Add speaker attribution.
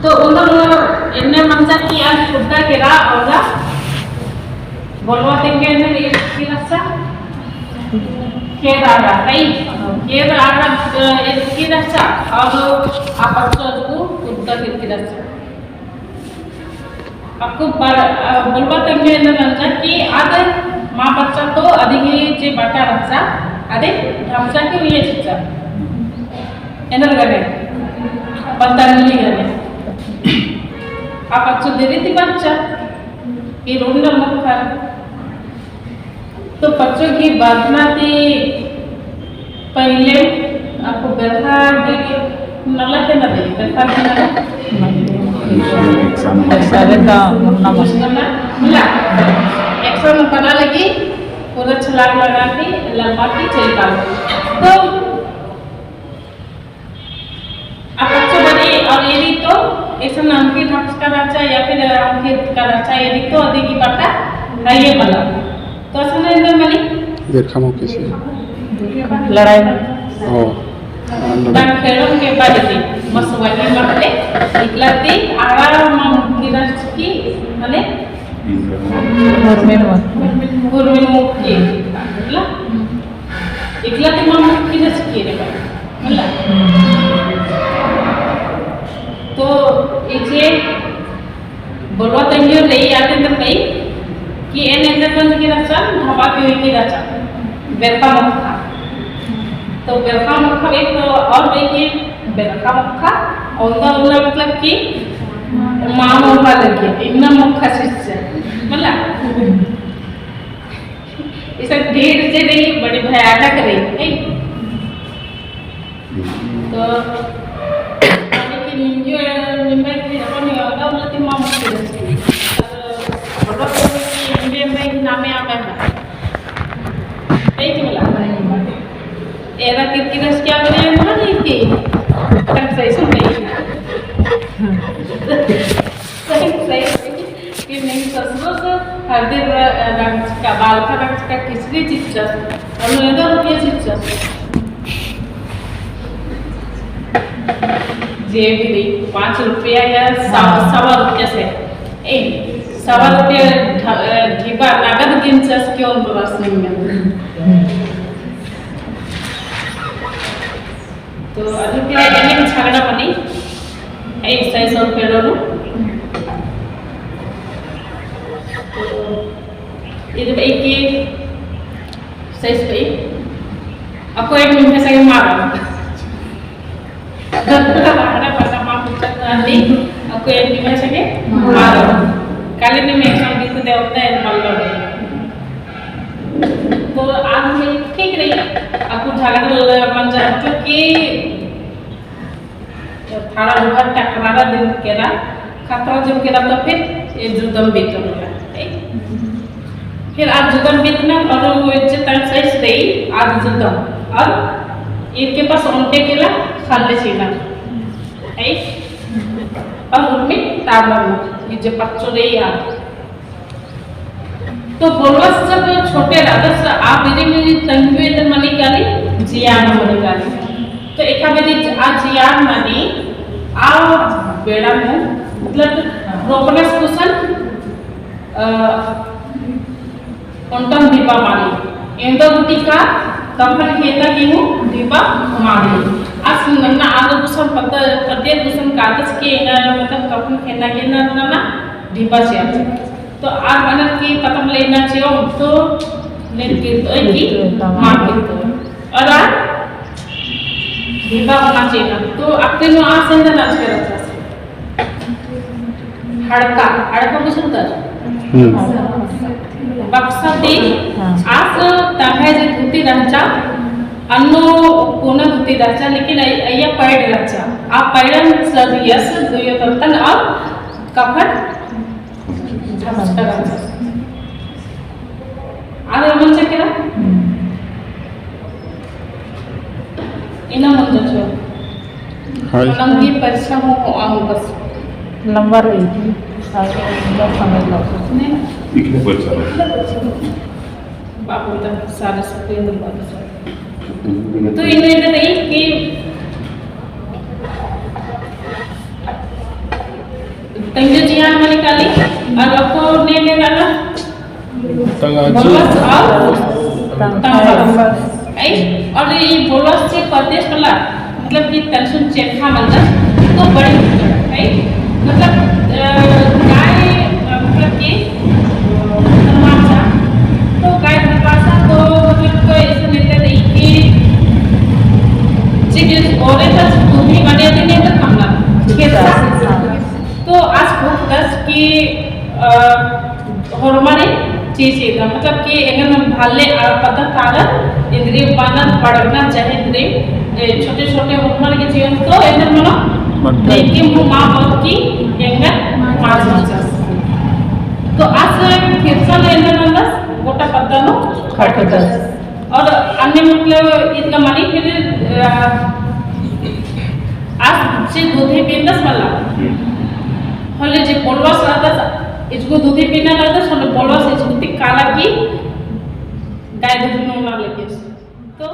Speaker 1: तो उन्होंने इन्हें मंजर की आज खुदा गिरा होगा बोलवा देंगे इन्हें ये किरसा केदारा कई केदारा ये किरसा और आप बच्चों को खुदा किरसा आपको बोलवा देंगे इन्हें मंजर की आधे माँ बच्चा तो अधिकी जे बटा रखा आधे हमसा की हुई है चित्ता इन्हें लगे बंदानी लगे आप बच्चों दे रही थी बच्चा ये रोंडा मुक्का तो बच्चों की बातना थी पहले आपको बैठा के नला के ना दे बैठा के ना
Speaker 2: सारे का मुन्ना मस्ता
Speaker 1: मिला एक्शन बना लगी पूरा छलांग लगा के लंबा की चलता तो आप बच्चों बने और ये भी तो ऐसा अंकित हक्स करना चाहिए या फिर अंकित करना चाहिए ये तो अधिक ही पता नहीं है मतलब तो ऐसा नहीं है मनी
Speaker 3: देखा मौके से
Speaker 2: लड़ाई में
Speaker 1: dan film ke badi maswali makle iklati ara mamkira ki mane gurmin mukki la iklati mamkira ki re mala तो इसे बोलवा तंगियो ले आते तो कई कि एन अंदर कौन की रचा ढाबा पे की रचा बेरका मुखा तो बेरका मुखा एक तो और देखिए बेरका मुखा और उनका मतलब कि माँ मुखा लगे इतना मुखा से मतलब इसे ढेर से नहीं बड़ी भयानक रही तो Ninjo nimbai apa nih ada berarti mau mesti berapa nimbai nama apa ya? Itu lah. Era kira-kira siapa yang mana ini? Kan saya sudah. Saya ini sesuatu hadir rang kabal rang kisri cicas. Kalau ada rupiah cicas. जेबी 5 रुपया या 1.25 रुपया से ए 1.25 रुपया ढीबा नगद गिनचस क्यों बरस नहीं है तो अभी क्या एने झगड़ा बनी ए 600 रुपया लो तो इधर एक के 600 पे आपको एक मिनट से मारा ada pertama pucat nanti aku yang di mana sih malu kali ini memang itu dewa yang malu तो आज मैं ठीक रही aku झगड़ा मंजर क्योंकि थारा रुपया टकरारा दिन केला खतरा दिन केला तो फिर ये जुदम बीतने लगा फिर आज जुदम बीतना और वो इज्जत सही रही आज जुदम और इनके पास उनके केला खाली सीना है और उनमें ताबड़ ये जो बच्चों ने यार तो बोलवा जब छोटे राजा से आप मेरी तंगी इधर मनी काली जियान मनी काली तो एक मेरी आज जियान मनी आ बेड़ा में मतलब रोपनेस कुशन कंटम दीपा मानी इंदो गुटी का तंपन खेता की हूँ दीपा मानी आज नन्ना आगे कुशन पत्ता पत्ते कुशन कागज के ना मतलब तंपन खेता के ना दीपा से तो आज मतलब कि पतंग लेना चाहिए तो लेके तो की मार के और आज दीपा होना चाहिए तो अपने नो आज सेंटर नाच कर रखा है हड़का हड़का कुछ होता है बक्सा दी आज ताहे जो धुती रंचा अन्नो कोना धुती रंचा लेकिन ये पैड रंचा आप पैडन सर्वियस जो ये तंतन अब कपड़ झमस्ता रंचा आधे मन से क्या इना मन जो लंबी परिश्रम हो आऊँ बस
Speaker 2: लंबा रही आगे समझ लो
Speaker 4: इतने पैसा
Speaker 1: बापू तो सारे सब इंद्र बाबू सब तो इन्हें नहीं कि तंगे जियान में निकाली और आपको ने डाला बोलस और तंगस आई और ये बोलस से प्रदेश वाला मतलब कि टेंशन चेखा मतलब तो बड़ी है मतलब गाय मतलब कि मांसा तो गाय भाषा तो मतलब कोई ऐसे नेता नहीं कि जिस औरत दूधी बने थे नहीं तो कमला तो आज फोकस की हॉर्मोन चीज है मतलब कि अगर भाले पता ताकत इंद्रिय बानर बढ़ना चाहे इंद्रिय छोटे छोटे हॉर्मोन के जीवन तो ऐसा मनो लेकिन वो माँ बाप की एंगल मार्च तो आज कितना लेना नंदा गोटा पत्ता नो और अन्य मतलब इतना मनी फिर आज से दूधी पीनस वाला हले जे पोलवास आता इसको दूधी पीना लगता है सोने पोलवास इसको काला की गाय दूध नोना लेके तो